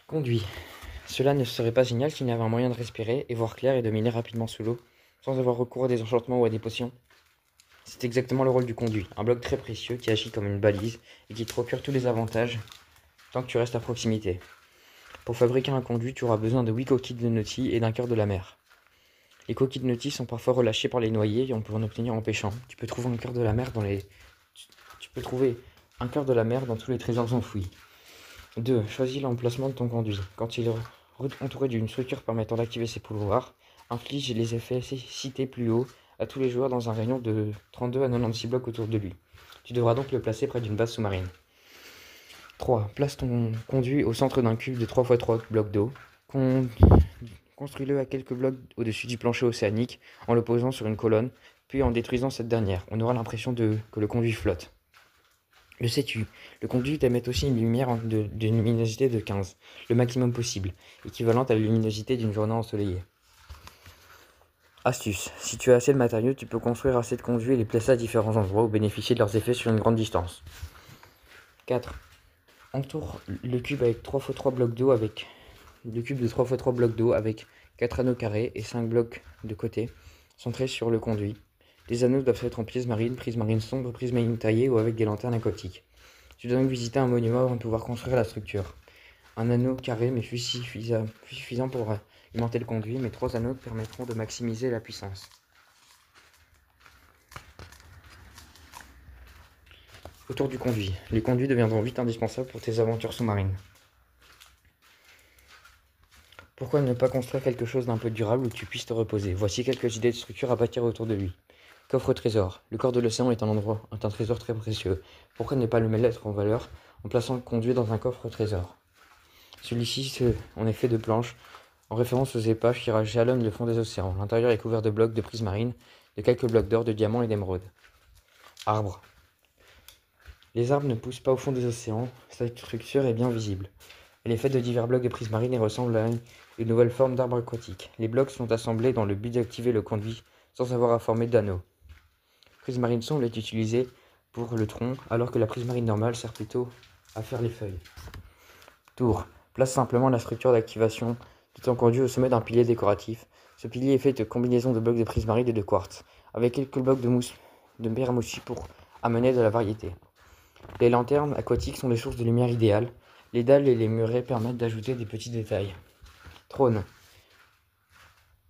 Conduit. Cela ne serait pas génial s'il y avait un moyen de respirer et voir clair et de miner rapidement sous l'eau, sans avoir recours à des enchantements ou à des potions. C'est exactement le rôle du conduit, un bloc très précieux qui agit comme une balise et qui te procure tous les avantages tant que tu restes à proximité. Pour fabriquer un conduit, tu auras besoin de 8 coquilles de nautilus et d'un cœur de la mer. Les coquilles de nautilus sont parfois relâchées par les noyés et on peut en obtenir en pêchant. Tu peux trouver un cœur de la mer dans tous les trésors enfouis. 2. Choisis l'emplacement de ton conduit. Quand il est entouré d'une structure permettant d'activer ses pouvoirs, inflige les effets cités plus haut à tous les joueurs dans un rayon de 32 à 96 blocs autour de lui. Tu devras donc le placer près d'une base sous-marine. 3. Place ton conduit au centre d'un cube de 3x3 blocs d'eau. Construis-le à quelques blocs au-dessus du plancher océanique en le posant sur une colonne, puis en détruisant cette dernière. On aura l'impression que le conduit flotte. Le sais-tu, le conduit émet aussi une lumière d'une luminosité de 15, le maximum possible, équivalente à la luminosité d'une journée ensoleillée. Astuce. Si tu as assez de matériaux, tu peux construire assez de conduits et les placer à différents endroits ou bénéficier de leurs effets sur une grande distance. 4. Entoure le cube avec 3x3 blocs d'eau avec 4 anneaux carrés et 5 blocs de côté, centrés sur le conduit. Les anneaux doivent être en prise marine sombre, prise marine taillée ou avec des lanternes aquatiques. Tu dois donc visiter un monument avant de pouvoir construire la structure. Un anneau carré mais suffisant pour alimenter le conduit, mais 3 anneaux permettront de maximiser la puissance. Autour du conduit. Les conduits deviendront vite indispensables pour tes aventures sous-marines. Pourquoi ne pas construire quelque chose d'un peu durable où tu puisses te reposer? Voici quelques idées de structure à bâtir autour de lui. Coffre-trésor. Le corps de l'océan est un trésor très précieux. Pourquoi ne pas le mettre en valeur en plaçant le conduit dans un coffre-trésor? Celui-ci se en est fait de planches, en référence aux épaves qui jalonnent le fond des océans. L'intérieur est couvert de blocs de prismarine, de quelques blocs d'or, de diamants et d'émeraudes. Arbres. Les arbres ne poussent pas au fond des océans, cette structure est bien visible. Elle est faite de divers blocs de prismarine et ressemble à une nouvelle forme d'arbre aquatique. Les blocs sont assemblés dans le but d'activer le conduit sans avoir à former d'anneau. Prismarine sombre est utilisée pour le tronc, alors que la prismarine normale sert plutôt à faire les feuilles. Tour. Place simplement la structure d'activation de ton conduit au sommet d'un pilier décoratif. Ce pilier est fait de combinaisons de blocs de prismarine et de quartz, avec quelques blocs de mousse de pierre moussue pour amener de la variété. Les lanternes aquatiques sont les sources de lumière idéales. Les dalles et les murets permettent d'ajouter des petits détails. Trône.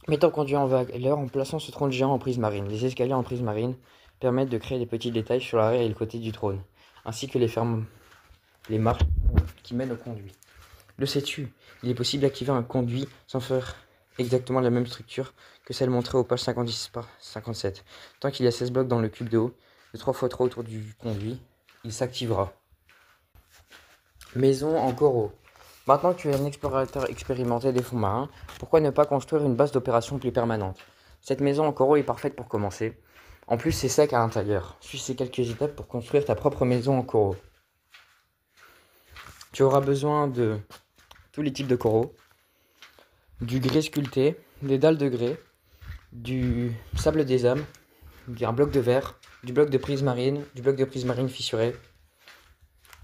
Mets ton conduit en valeur en plaçant ce trône géant en prismarine. Les escaliers en prismarine permettent de créer des petits détails sur l'arrière et le côté du trône, ainsi que les marches qui mènent au conduit. Le sais-tu? Il est possible d'activer un conduit sans faire exactement la même structure que celle montrée aux pages 56 par 57. Tant qu'il y a 16 blocs dans le cube de haut, de 3 x 3 autour du conduit, il s'activera. Maison en coraux. Maintenant que tu es un explorateur expérimenté des fonds marins, pourquoi ne pas construire une base d'opération plus permanente? Cette maison en coraux est parfaite pour commencer. En plus, c'est sec à l'intérieur. Suis ces quelques étapes pour construire ta propre maison en coraux. Tu auras besoin de tous les types de coraux, du grès sculpté, des dalles de grès, du sable des âmes, un bloc de verre, du bloc de prismarine fissuré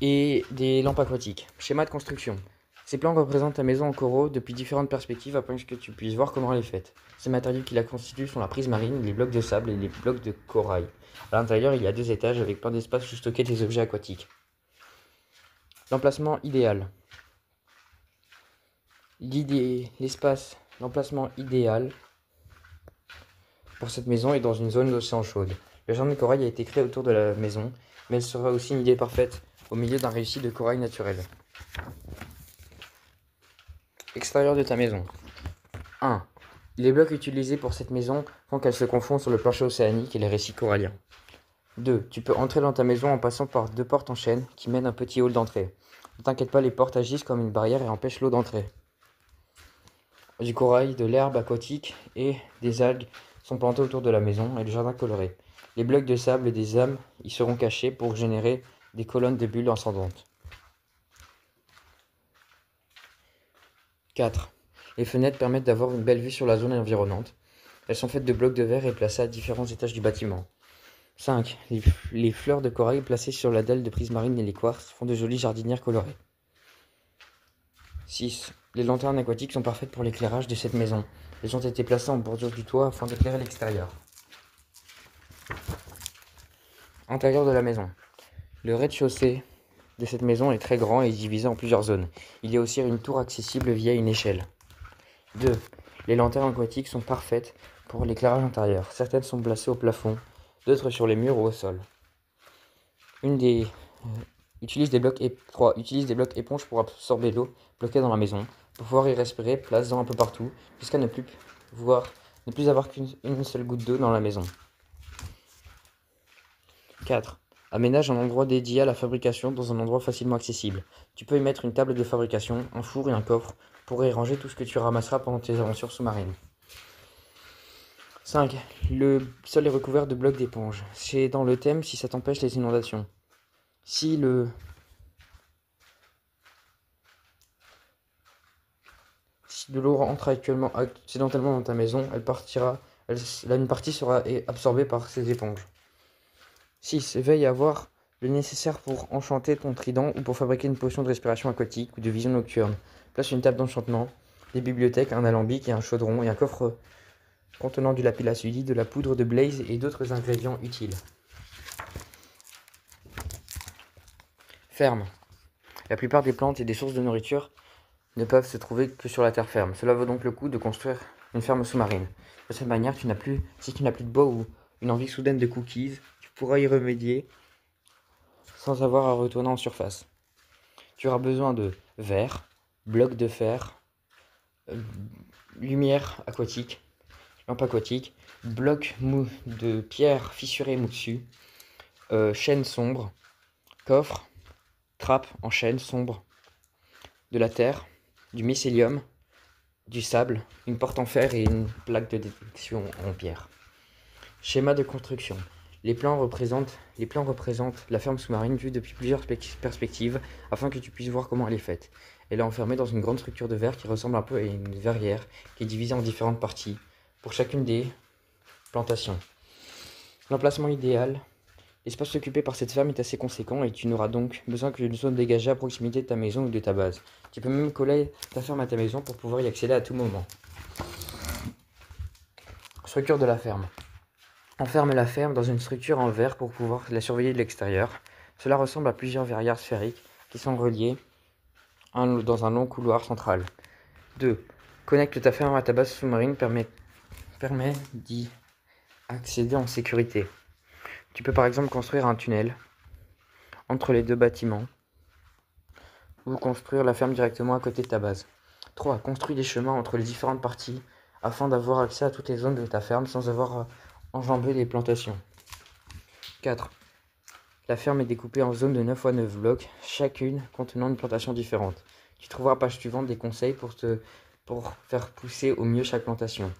et des lampes aquatiques. Schéma de construction. Ces plans représentent ta maison en coraux depuis différentes perspectives afin que tu puisses voir comment elle est faite. Ces matériaux qui la constituent sont la prismarine, les blocs de sable et les blocs de corail. À l'intérieur, il y a 2 étages avec plein d'espace où stocker des objets aquatiques. L'emplacement idéal. L'emplacement idéal pour cette maison est dans une zone d'océan chaude. Le jardin de corail a été créé autour de la maison, mais elle sera aussi une idée parfaite au milieu d'un récif de corail naturel. Extérieur de ta maison. 1. Les blocs utilisés pour cette maison font qu'elle se confond sur le plancher océanique et les récifs coralliens. 2. Tu peux entrer dans ta maison en passant par 2 portes en chaîne qui mènent à un petit hall d'entrée. Ne t'inquiète pas, les portes agissent comme une barrière et empêchent l'eau d'entrer. Du corail, de l'herbe aquatique et des algues sont plantés autour de la maison et le jardin coloré. Les blocs de sable et des âmes y seront cachés pour générer des colonnes de bulles ascendantes. 4. Les fenêtres permettent d'avoir une belle vue sur la zone environnante. Elles sont faites de blocs de verre et placées à différents étages du bâtiment. 5. Les fleurs de corail placées sur la dalle de prismarine et les quartz font de jolies jardinières colorées. 6. Les lanternes aquatiques sont parfaites pour l'éclairage de cette maison. Elles ont été placées en bordure du toit afin d'éclairer l'extérieur. Intérieur de la maison. Le rez-de-chaussée de cette maison est très grand et divisé en plusieurs zones. Il y a aussi une tour accessible via une échelle. 2. Les lanternes aquatiques sont parfaites pour l'éclairage intérieur. Certaines sont placées au plafond, d'autres sur les murs ou au sol. Utilise des blocs éponges pour absorber l'eau bloquée dans la maison. Pour pouvoir y respirer, place-en un peu partout, jusqu'à ne plus avoir qu'une seule goutte d'eau dans la maison. 4. Aménage un endroit dédié à la fabrication dans un endroit facilement accessible. Tu peux y mettre une table de fabrication, un four et un coffre pour y ranger tout ce que tu ramasseras pendant tes aventures sous-marines. 5. Le sol est recouvert de blocs d'éponge. C'est dans le thème si ça t'empêche les inondations. Si de l'eau rentre accidentellement dans ta maison, une partie sera absorbée par ces éponges. 6. Veille à avoir le nécessaire pour enchanter ton trident ou pour fabriquer une potion de respiration aquatique ou de vision nocturne. Place une table d'enchantement, des bibliothèques, un alambic et un chaudron et un coffre contenant du lapis-lazuli, de la poudre de blaze et d'autres ingrédients utiles. Ferme. La plupart des plantes et des sources de nourriture ne peuvent se trouver que sur la terre ferme. Cela vaut donc le coup de construire une ferme sous-marine. De cette manière, si tu n'as plus de bois ou une envie soudaine de cookies, tu pourras y remédier sans avoir à retourner en surface. Tu auras besoin de verre, blocs de fer, lumière aquatique, lampe aquatique, bloc de pierre fissurée mou dessus, chaîne sombre, coffre, trappe en chaîne sombre, de la terre, du mycélium, du sable, une porte en fer et une plaque de détection en pierre. Schéma de construction. Les plans représentent la ferme sous-marine vue depuis plusieurs perspectives afin que tu puisses voir comment elle est faite. Elle est enfermée dans une grande structure de verre qui ressemble un peu à une verrière qui est divisée en différentes parties pour chacune des plantations. L'emplacement idéal. L'espace occupé par cette ferme est assez conséquent et tu n'auras donc besoin qu'une zone dégagée à proximité de ta maison ou de ta base. Tu peux même coller ta ferme à ta maison pour pouvoir y accéder à tout moment. Structure de la ferme. Enferme la ferme dans une structure en verre pour pouvoir la surveiller de l'extérieur. Cela ressemble à plusieurs verrières sphériques qui sont reliées dans un long couloir central. 2. Connecte ta ferme à ta base sous-marine permet d'y accéder en sécurité. Tu peux par exemple construire un tunnel entre les deux bâtiments ou construire la ferme directement à côté de ta base. 3. Construis des chemins entre les différentes parties afin d'avoir accès à toutes les zones de ta ferme sans avoir enjamber les plantations. 4. La ferme est découpée en zones de 9 x 9 blocs, chacune contenant une plantation différente. Tu trouveras page suivante des conseils pour faire pousser au mieux chaque plantation.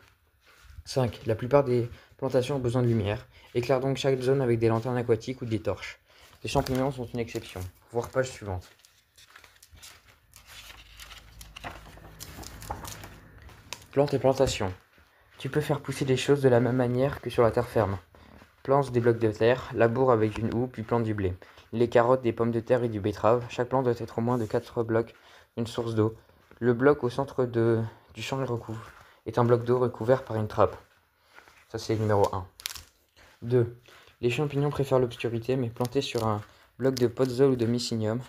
5. La plupart des plantations ont besoin de lumière. Éclaire donc chaque zone avec des lanternes aquatiques ou des torches. Les champignons sont une exception. Voir page suivante. Plantes et plantations. Tu peux faire pousser les choses de la même manière que sur la terre ferme. Plante des blocs de terre, laboure avec une houe, puis plante du blé. Les carottes, des pommes de terre et du betterave. Chaque plante doit être au moins de 4 blocs d'une source d'eau. Le bloc au centre du champ est un bloc d'eau recouvert par une trappe. Ça, c'est le numéro 1. 2. Les champignons préfèrent l'obscurité, mais plantés sur un bloc de podzol ou de mycélium,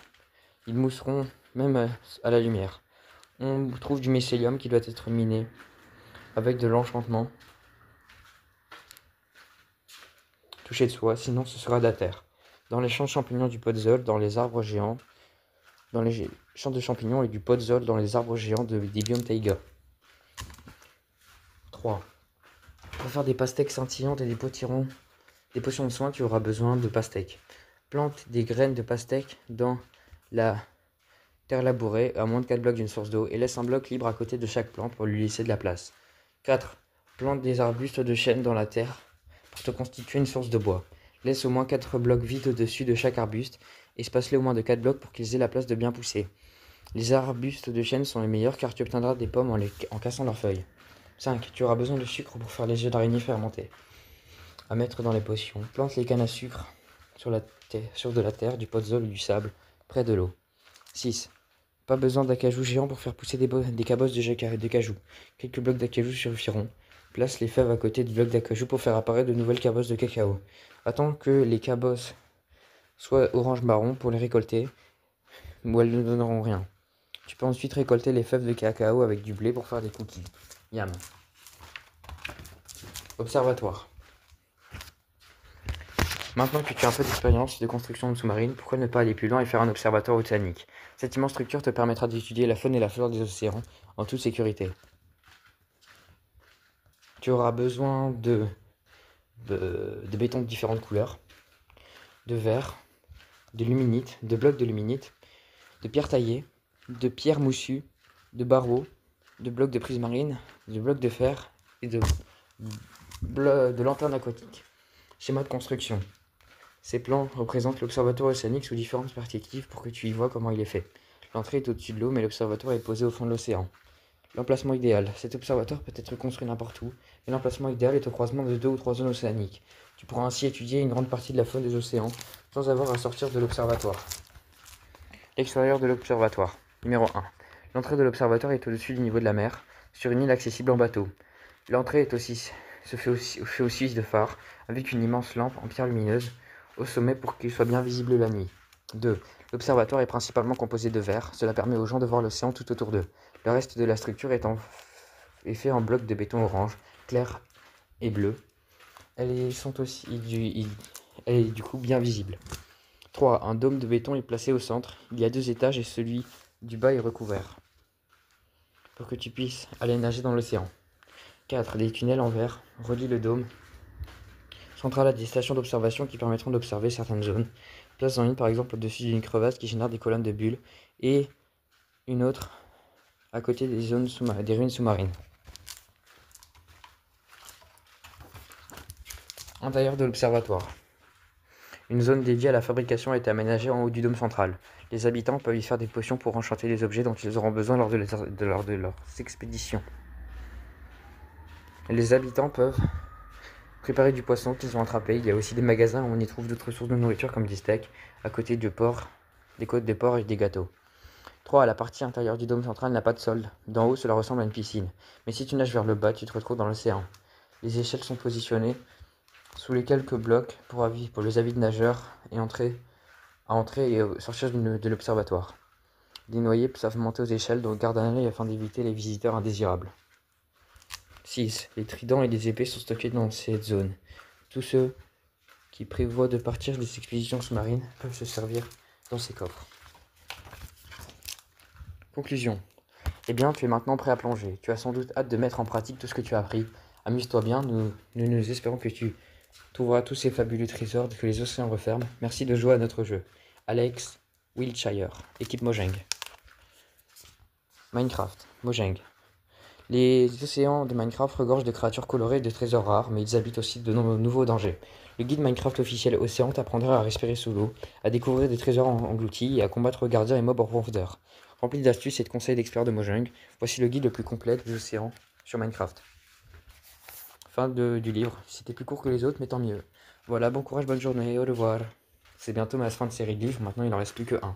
ils mousseront même à la lumière. On trouve du mycélium qui doit être miné avec de l'enchantement touché de soie, sinon ce sera de la terre. Dans les champs de champignons du podzol, dans les arbres géants, dans les champs de champignons et du podzol, dans les arbres géants des biomes taïga. 3. Pour faire des pastèques scintillantes et des potions de soins, tu auras besoin de pastèques. Plante des graines de pastèques dans la terre labourée à moins de 4 blocs d'une source d'eau et laisse un bloc libre à côté de chaque plante pour lui laisser de la place. 4. Plante des arbustes de chêne dans la terre pour te constituer une source de bois. Laisse au moins 4 blocs vides au-dessus de chaque arbuste, espace-les au moins de 4 blocs pour qu'ils aient la place de bien pousser. Les arbustes de chêne sont les meilleurs car tu obtiendras des pommes en cassant leurs feuilles. 5. Tu auras besoin de sucre pour faire les œufs d'araignée fermentés. À mettre dans les potions. Plante les cannes à sucre sur de la terre, du podzol ou du sable, près de l'eau. 6. Pas besoin d'acajou géant pour faire pousser des cabosses de cajou. Quelques blocs d'acajou suffiront. Place les fèves à côté des blocs d'acajou pour faire apparaître de nouvelles cabosses de cacao. Attends que les cabosses soient orange-marron pour les récolter, ou elles ne donneront rien. Tu peux ensuite récolter les fèves de cacao avec du blé pour faire des cookies. Yam. Observatoire. Maintenant que tu as un peu d'expérience de construction sous-marine, pourquoi ne pas aller plus loin et faire un observatoire océanique? Cette immense structure te permettra d'étudier la faune et la flore des océans en toute sécurité. Tu auras besoin de béton de différentes couleurs, de verre, de luminite, de blocs de luminite, de pierre taillée, de pierre moussue, de barreaux, de blocs de prise marine, de blocs de fer et de lanternes aquatiques. Schéma de construction. Ces plans représentent l'observatoire océanique sous différentes perspectives pour que tu y vois comment il est fait. L'entrée est au-dessus de l'eau, mais l'observatoire est posé au fond de l'océan. L'emplacement idéal. Cet observatoire peut être construit n'importe où, mais l'emplacement idéal est au croisement de 2 ou 3 zones océaniques. Tu pourras ainsi étudier une grande partie de la faune des océans sans avoir à sortir de l'observatoire. L'extérieur de l'observatoire. Numéro 1. L'entrée de l'observatoire est au-dessus du niveau de la mer, sur une île accessible en bateau. L'entrée se fait aussi de phare, avec une immense lampe en pierre lumineuse au sommet pour qu'il soit bien visible la nuit. 2. L'observatoire est principalement composé de verre, cela permet aux gens de voir l'océan tout autour d'eux. Le reste de la structure est fait en blocs de béton orange, clair et bleu. Elle est du coup bien visible. 3. Un dôme de béton est placé au centre. Il y a 2 étages et celui du bas est recouvert. pour que tu puisses aller nager dans l'océan. 4. Des tunnels en verre relient le dôme central à des stations d'observation qui permettront d'observer certaines zones. Place-en une par exemple au-dessus d'une crevasse qui génère des colonnes de bulles et une autre à côté des ruines sous-marines. Intérieur de l'observatoire. Une zone dédiée à la fabrication a été aménagée en haut du dôme central. Les habitants peuvent y faire des potions pour enchanter les objets dont ils auront besoin lors de leurs expéditions. Les habitants peuvent préparer du poisson qu'ils ont attrapé. Il y a aussi des magasins où on y trouve d'autres sources de nourriture comme des steaks, à côté des côtes des porcs et des gâteaux. 3. La partie intérieure du dôme central n'a pas de sol. D'en haut, cela ressemble à une piscine. Mais si tu nages vers le bas, tu te retrouves dans l'océan. Les échelles sont positionnées sous les quelques blocs pour les avis de nageurs et entrer et sortir de l'observatoire. Les noyés peuvent monter aux échelles, donc garde un œil afin d'éviter les visiteurs indésirables. 6. Les tridents et les épées sont stockés dans cette zone. Tous ceux qui prévoient de partir des expéditions sous-marines peuvent se servir dans ces coffres. Conclusion. Eh bien, tu es maintenant prêt à plonger. Tu as sans doute hâte de mettre en pratique tout ce que tu as appris. Amuse-toi bien, nous espérons que tu trouveras tous ces fabuleux trésors que les océans referment. Merci de jouer à notre jeu. Alex Wiltshire, équipe Mojang. Minecraft, Mojang. Les océans de Minecraft regorgent de créatures colorées et de trésors rares, mais ils habitent aussi de nouveaux dangers. Le guide Minecraft officiel Océan t'apprendra à respirer sous l'eau, à découvrir des trésors engloutis et à combattre gardiens et mobs en profondeur. Rempli d'astuces et de conseils d'experts de Mojang, voici le guide le plus complet des océans sur Minecraft. Fin du livre. C'était plus court que les autres, mais tant mieux. Voilà, bon courage, bonne journée, au revoir. C'est bientôt ma fin de série de livres, maintenant il n'en reste plus que un.